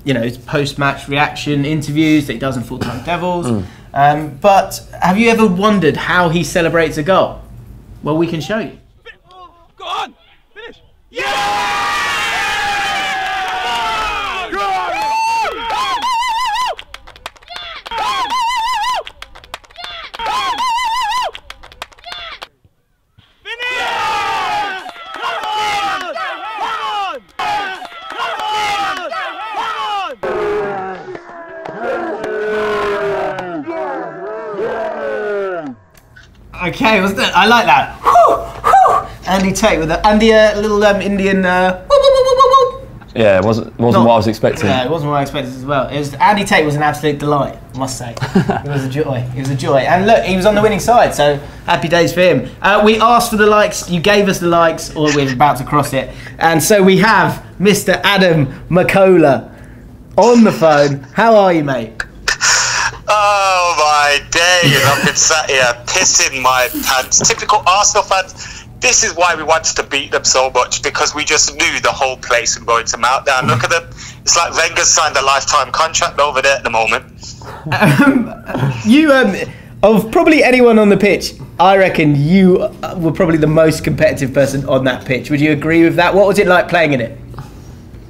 his post-match reaction interviews that he does in full-time Devils. But have you ever wondered how he celebrates a goal? Well, we can show you. Go on! Finish! Yeah! Okay, I like that. Andy Tate with the little Indian. Yeah, it wasn't what I was expecting. Yeah, it wasn't what I expected as well. Andy Tate was an absolute delight, I must say. It was a joy. It was a joy. And look, he was on the winning side, so happy days for him. We asked for the likes. You gave us the likes, or we're about to cross it. And so we have Mr. Adam Makola on the phone. How are you, mate? Oh my days, I've been sat here pissing my pants. Typical Arsenal fans. This is why we wanted to beat them so much, because we just knew the whole place was going to meltdown. Look at them. It's like Wenger's signed a lifetime contract over there at the moment. Of probably anyone on the pitch, I reckon you were probably the most competitive person on that pitch. Would you agree with that? What was it like playing in it?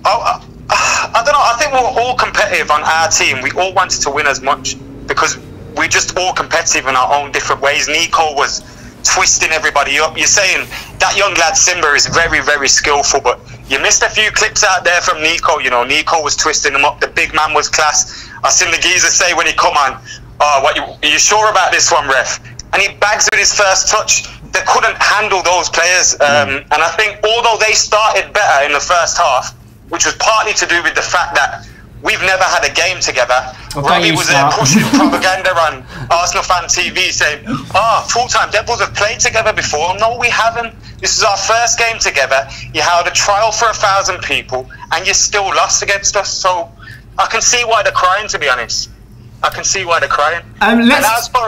I don't know. I think we were all competitive on our team. We all wanted to win as much because we're just all competitive in our own different ways. Nico was twisting everybody up. You're saying that young lad Simba is very, very skillful, but you missed a few clips out there from Nico. You know, Nico was twisting them up. The big man was class. I seen the geezer say when he come on, are you sure about this one, ref? And he bags with his first touch. They couldn't handle those players. And I think although they started better in the first half, which was partly to do with the fact that we've never had a game together. Robbie was there pushing propaganda on Arsenal Fan TV saying, full-time Devils have played together before. No, we haven't. This is our first game together. You held a trial for 1,000 people and you still lost against us. So I can see why they're crying, to be honest. I can see why they're crying. And as for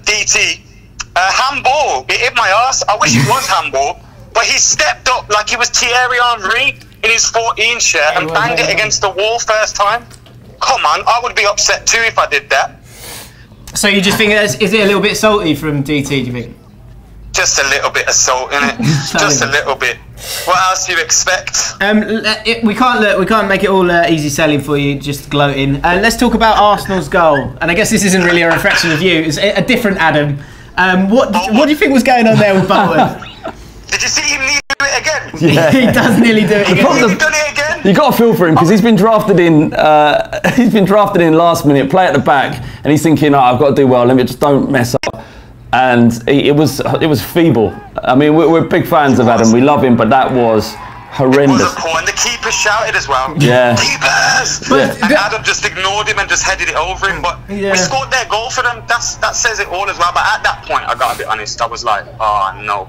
DT, handball, it hit my ass. I wish it was handball. But he stepped up like he was Thierry Henry in his 14 shirt and banged it against the wall first time. Come on, I would be upset too if I did that. So you just think, is it a little bit salty from DT, do you think? Just a little bit of salt in it. Just a little bit. What else do you expect? We can't make it all easy selling for you, just gloating. Let's talk about Arsenal's goal. And I guess this isn't really a reflection of you, it's a different Adam. What do you think was going on there with Butterworth? Did you see him nearly do it again? Yeah. He does nearly do it again. He's done it again. You got to feel for him because he's been drafted in. He's been drafted in last minute, play at the back, and he's thinking, "Oh, I've got to do well. Let me just don't mess up." and it was feeble. I mean, we're big fans of Adam. We love him, but that was horrendous. It was poor, and the keeper shouted as well. Yeah. Keepers! And Adam just ignored him and just headed it over him. But we scored their goal for them. That says it all as well. But at that point, I got to be honest, I was like, oh no.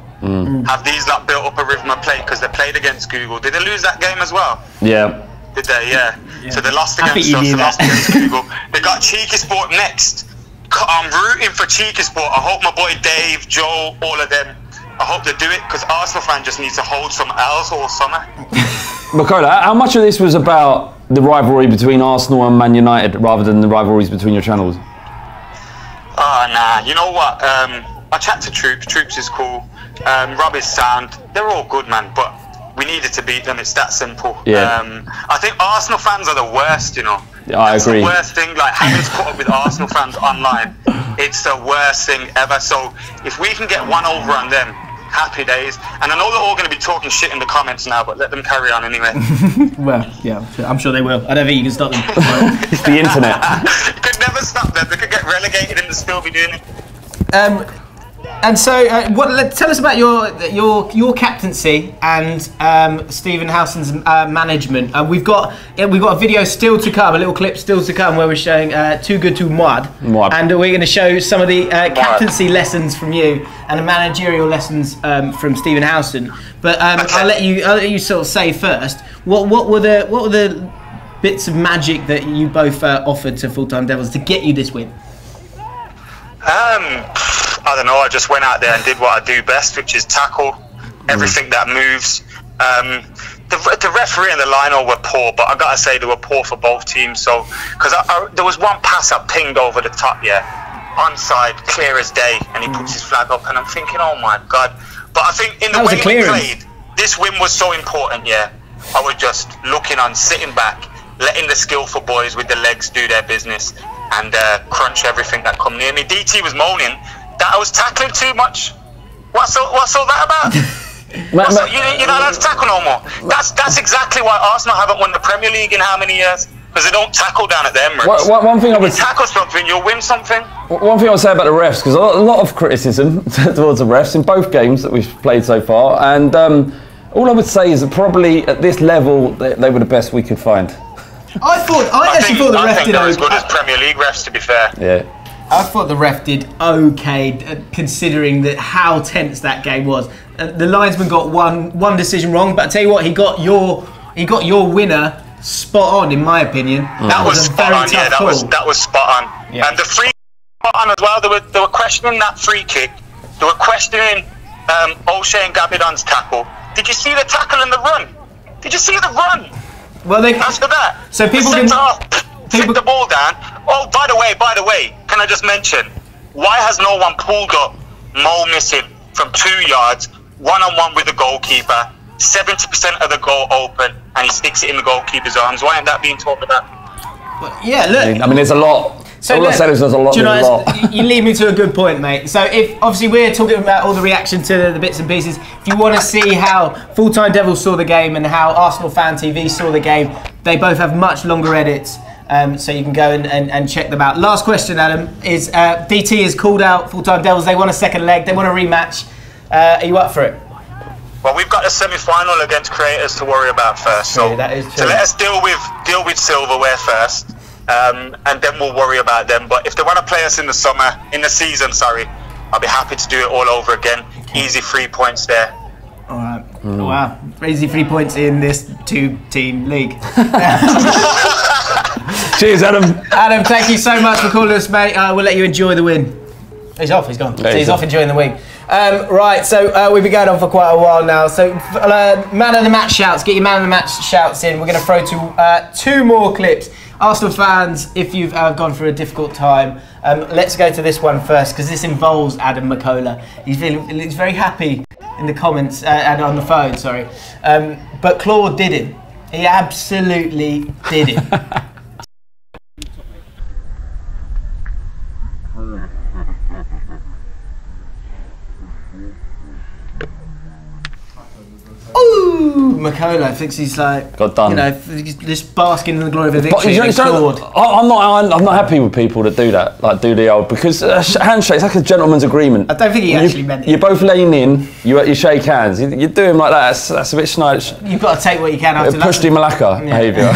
Have these like built up a rhythm of play because they played against Google? Did they lose that game as well? Yeah. Did they? Yeah. So they lost against us, they lost against Google. They got Cheeky Sport next. I'm rooting for Cheeky Sport. I hope my boy Dave, Joe, all of them, I hope they do it because Arsenal fan just needs to hold some L's all summer. Makola, how much of this was about the rivalry between Arsenal and Man United rather than the rivalries between your channels? Oh, nah. You know what? I chat to Troops. Troops is cool. Rob is sound. They're all good, man. But we needed to beat them. It's that simple. Yeah. I think Arsenal fans are the worst, you know. Yeah, I agree. The worst thing, like having to put up with Arsenal fans online, it's the worst thing ever. So if we can get one over on them, happy days. And I know they're all going to be talking shit in the comments now, but let them carry on anyway. Well, yeah, I'm sure they will. I don't think you can stop them. It's the internet. You could never stop them. They could get relegated and still be doing it. And so, tell us about your captaincy and Steven Howson's management. We've got a video still to come, a little clip still to come, where we're showing Too Good to Mwad, and we're going to show some of the captaincy lessons from you and the managerial lessons from Steven Howson. But I'll let you sort of say first. What were the bits of magic that you both offered to Full Time Devils to get you this win? I don't know, I just went out there and did what I do best, which is tackle everything that moves. The referee and the lino were poor, but I gotta say they were poor for both teams. So, because there was one pass I pinged over the top, onside, clear as day, and he puts his flag up, and I'm thinking, oh my god. But I think in the way we played, this win was so important. I was just looking on, sitting back, letting the skillful boys with the legs do their business and crunch everything that come near me. DT was moaning that I was tackling too much. What's all that about? You're not allowed to tackle no more. That's exactly why Arsenal haven't won the Premier League in how many years? Because they don't tackle down at the Emirates. One thing I would tackle something, you'll win something. One thing I would say about the refs, because a lot of criticism towards the refs in both games that we've played so far, and all I would say is that probably at this level they were the best we could find. I actually thought the ref did as good as Premier League refs, to be fair. Yeah. I thought the ref did okay, considering how tense that game was. The linesman got one decision wrong, but I tell you what, he got your winner spot on, in my opinion. That was spot on. Yeah, that was spot on. Yeah. And the free spot on as well. They were questioning that free kick. They were questioning O'Shea and Gabidon's tackle. Did you see the tackle and the run? Did you see the run? Well, after that, so people can flick the ball down. Oh, by the way, can I just mention, why has no one pulled up Mo missing from 2 yards, one-on-one with the goalkeeper, 70% of the goal open, and he sticks it in the goalkeeper's arms? Why ain't that being talked about? Well, yeah, look. I mean, there's a lot. So all I said is there's a lot. You lead me to a good point, mate. So if obviously we're talking about all the reaction to the bits and pieces, if you want to see how Full Time Devils saw the game and how Arsenal Fan TV saw the game, they both have much longer edits. So you can go and check them out. Last question, Adam, is DT has called out Full Time Devils. They want a second leg. They want a rematch. Are you up for it? Well, we've got a semi-final against Creators to worry about first. So that is true. So let us deal with Silverware first, and then we'll worry about them. But if they want to play us in the season, I'll be happy to do it all over again. Easy 3 points there. All right. Wow. Easy 3 points in this 2-team league. Cheers, Adam. Adam, thank you so much for calling us, mate. We'll let you enjoy the win. He's off, he's gone. Yeah, he's off enjoying the win. Right, so we've been going on for quite a while now. So, man of the match shouts. Get your man of the match shouts in. We're going to throw to 2 more clips. Arsenal fans, if you've gone through a difficult time, let's go to this one first, because this involves Adam Makola. He's very happy in the comments, and on the phone, sorry. But Claude did it. He absolutely did it. Ooh! Ooh, Makola thinks he's like got done. You know, just basking in the glory of a victory. I'm not happy with people that do that, like do the old, because handshake's like a gentleman's agreement. I don't think he actually meant it. You both lean in, you shake hands. You do him like that. That's a bit snide. You've got to take what you can after that. Pushti Malacca behaviour.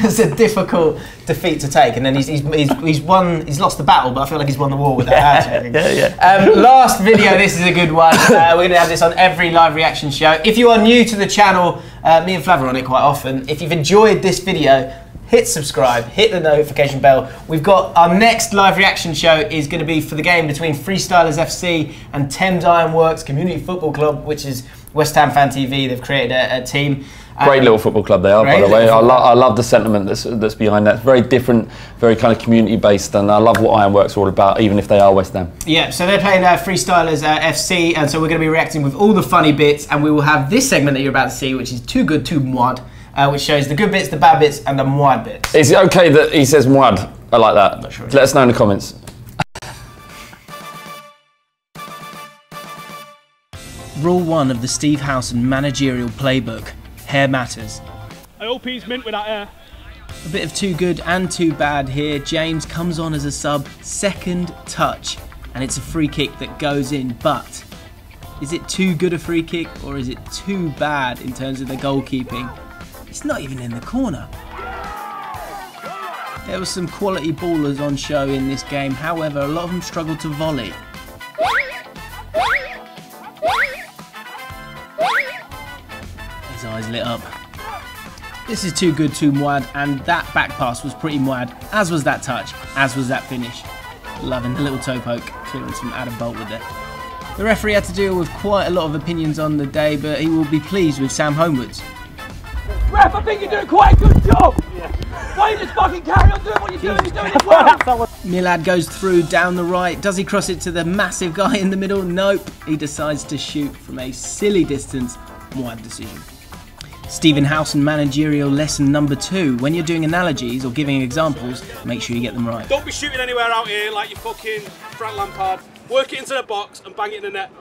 that's a difficult defeat to take, and then he's won. He's lost the battle, but I feel like he's won the war with that handshaking. Last video. This is a good one. We're going to have this on every live reaction show. If you are new to the channel, me and Flav are on it quite often. If you've enjoyed this video, hit subscribe, hit the notification bell. We've got our next live reaction show is going to be for the game between Freestylers FC and Thames Ironworks Community Football Club, which is West Ham Fan TV. They've created a team. Great little football club they are, by the way. I love the sentiment that's behind that. It's very different, very kind of community based, and I love what Ironworks are all about, even if they are West Ham. Yeah, so they're playing Freestylers FC, and so we're going to be reacting with all the funny bits, and we will have this segment that you're about to see, which is Too Good, Too Mwad, which shows the good bits, the bad bits, and the Mwad bits. Is it okay that he says Mwad? I like that. Not sure. Let us know in the comments. Rule 1 of the Steve Howson managerial playbook. Hair matters. I hope he's mint with that hair. A bit of too good and too bad here. James comes on as a sub, second touch, and it's a free kick that goes in, but is it too good a free kick or is it too bad in terms of the goalkeeping? It's not even in the corner. There were some quality ballers on show in this game, however a lot of them struggled to volley. His eyes lit up. This is too good, too mwad, and that back pass was pretty mwad, as was that touch, as was that finish. Loving the little toe poke clearance from Adam Boltwood there. The referee had to deal with quite a lot of opinions on the day, but he will be pleased with Sam Homewood's. Ref, I think you're doing quite a good job! Why don't you just fucking carry on doing what you're doing? You're doing it well! Milad goes through down the right. Does he cross it to the massive guy in the middle? Nope. He decides to shoot from a silly distance. Mwad decision. Steven Howson managerial lesson number 2. When you're doing analogies or giving examples, make sure you get them right. Don't be shooting anywhere out here like you fucking Frank Lampard. Work it into the box and bang it in the net.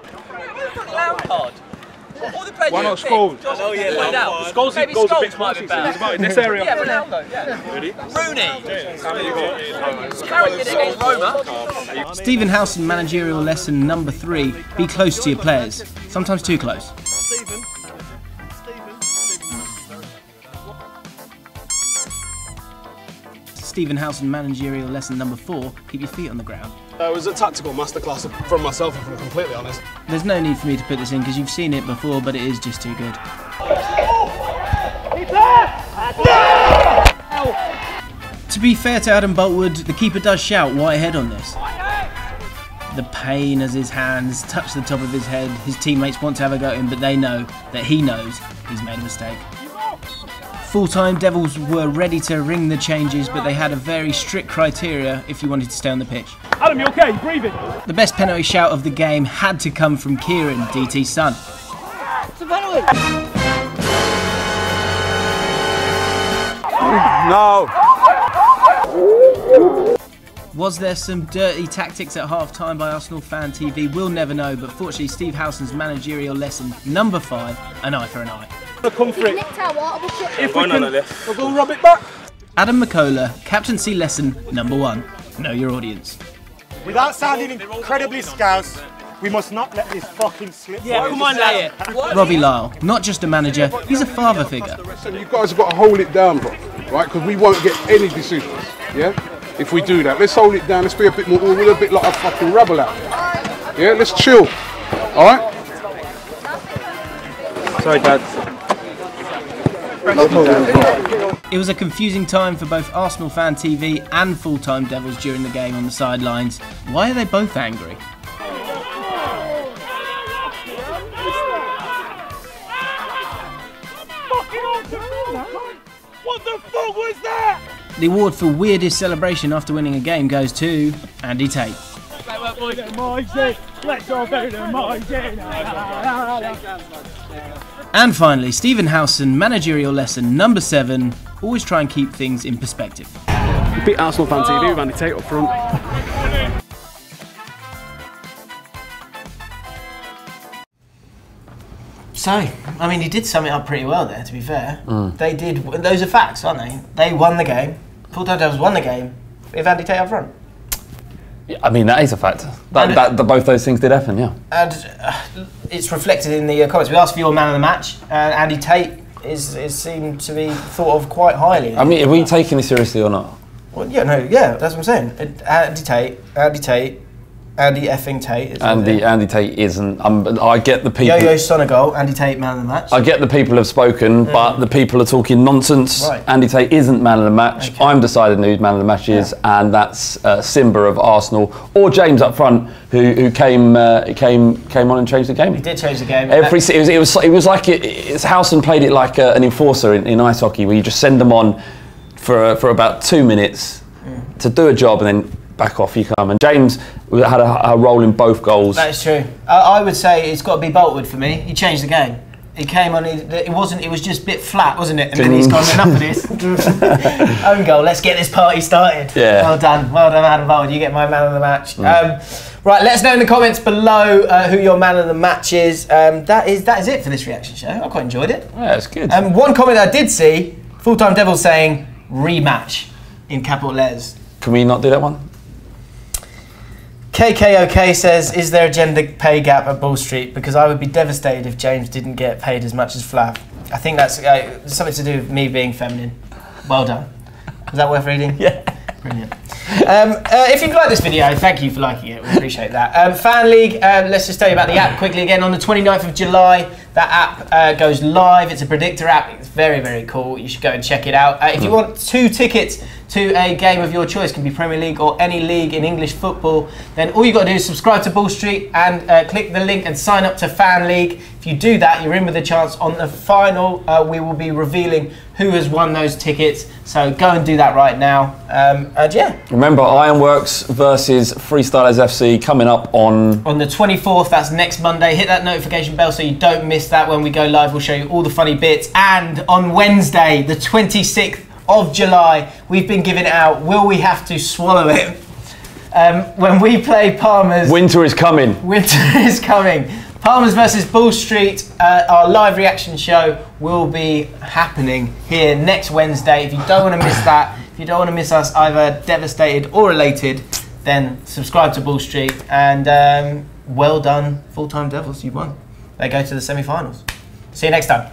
Lampard? All the players why not Scholes? Oh yeah, Lampard. Scholes goes a bit more in this area. Yeah, Ronaldo, yeah. Really? Rooney. Carrick did it against Roma. Steven Howson managerial lesson number 3. Be close to your players. Sometimes too close. Steven Howson managerial lesson number 4. Keep your feet on the ground. It was a tactical masterclass from myself, if I'm completely honest. There's no need for me to put this in because you've seen it before, but it is just too good. To be fair to Adam Boltwood, the keeper does shout Whitehead on this. The pain as his hands touch the top of his head. His teammates want to have a go at him, but they know that he knows he's made a mistake. Full-time Devils were ready to ring the changes, but they had a very strict criteria if you wanted to stay on the pitch. Adam, you okay? You breathing? The best penalty shout of the game had to come from Kieran, DT's son. It's a penalty! No! Was there some dirty tactics at half-time by Arsenal Fan TV? We'll never know, but fortunately Steve Howson's managerial lesson number 5, an eye for an eye. Come for it. If we can, we'll go rub it back. Adam Makola, captaincy lesson number 1. Know your audience. Without sounding incredibly scouse, we must not let this fucking slip. Yeah, come on, lay it. Robbie Lyle, not just a manager, he's a father figure. Listen, you guys have got to hold it down, bro, right? Because we won't get any decisions, yeah? If we do that, let's hold it down. Let's be a bit more, we're a bit like a fucking rebel out there. Yeah, let's chill, all right? Sorry, Dad. It was a confusing time for both Arsenal Fan TV and full-time Devils during the game on the sidelines. Why are they both angry? What the fuck was that? The award for weirdest celebration after winning a game goes to Andy Tate. And finally, Steven Howson, managerial lesson number 7. Always try and keep things in perspective. We beat Arsenal Fan TV with Andy Tate up front. So, I mean, he did sum it up pretty well there, to be fair. They did, those are facts, aren't they? They won the game. Full-time Devils won the game with Andy Tate up front. Yeah, I mean, that is a fact. Both those things did happen, yeah. And it's reflected in the comments. We asked for your man of the match, and Andy Tate is seemed to be thought of quite highly. I mean, are we taking this seriously or not? Well, yeah, that's what I'm saying. Andy Tate, Andy effing Tate. Andy Tate isn't. I get the people. Yo-Yo Sonagoal, Andy Tate man of the match. I get the people have spoken, but the people are talking nonsense. Right. Andy Tate isn't man of the match. Okay. I'm deciding who man of the match is, and that's Simba of Arsenal or James up front, who came on and changed the game. He did change the game. It was like Howson played it like an enforcer in ice hockey, where you just send them on for about 2 minutes to do a job, and then back off you come. And James had a role in both goals. That is true. I would say it's got to be Boltwood for me. He changed the game. He came on. It was just a bit flat, wasn't it? And then he's gone, enough of this. Own goal. Let's get this party started. Yeah. Well done, Adam Boltwood. You get my man of the match. Right, let us know in the comments below who your man of the match is. That is it for this reaction show. I quite enjoyed it. Yeah, it's good. One comment I did see: Full-time Devils saying rematch in capital letters. Can we not do that one? KKOK says, is there a gender pay gap at Bull Street? Because I would be devastated if James didn't get paid as much as Flav. I think that's something to do with me being feminine. Well done. Was that worth reading? Yeah. Brilliant. If you've liked this video, thank you for liking it. We appreciate that. FanLeague, let's just tell you about the app quickly again. On the 29th of July, that app goes live. It's a predictor app. It's very, very cool. You should go and check it out. If you want 2 tickets to a game of your choice, can be Premier League or any league in English football, then all you've got to do is subscribe to Bull Street and click the link and sign up to FanLeague. If you do that, you're in with a chance on the final. We will be revealing who has won those tickets. So go and do that right now. And yeah. Remember, Ironworks versus Freestylers FC coming up on the 24th. That's next Monday. Hit that notification bell so you don't miss that when we go live. We'll show you all the funny bits. And on Wednesday, the 26th of July, we've been giving it out. Will we have to swallow it? When we play Palmer's... Winter is coming. Winter is coming. Palmer's versus Bull Street, our live reaction show will be happening here next Wednesday. If you don't want to miss that, if you don't want to miss us either devastated or elated, then subscribe to Bull Street. And well done, Full-Time Devils, you won. They go to the semi-finals. See you next time.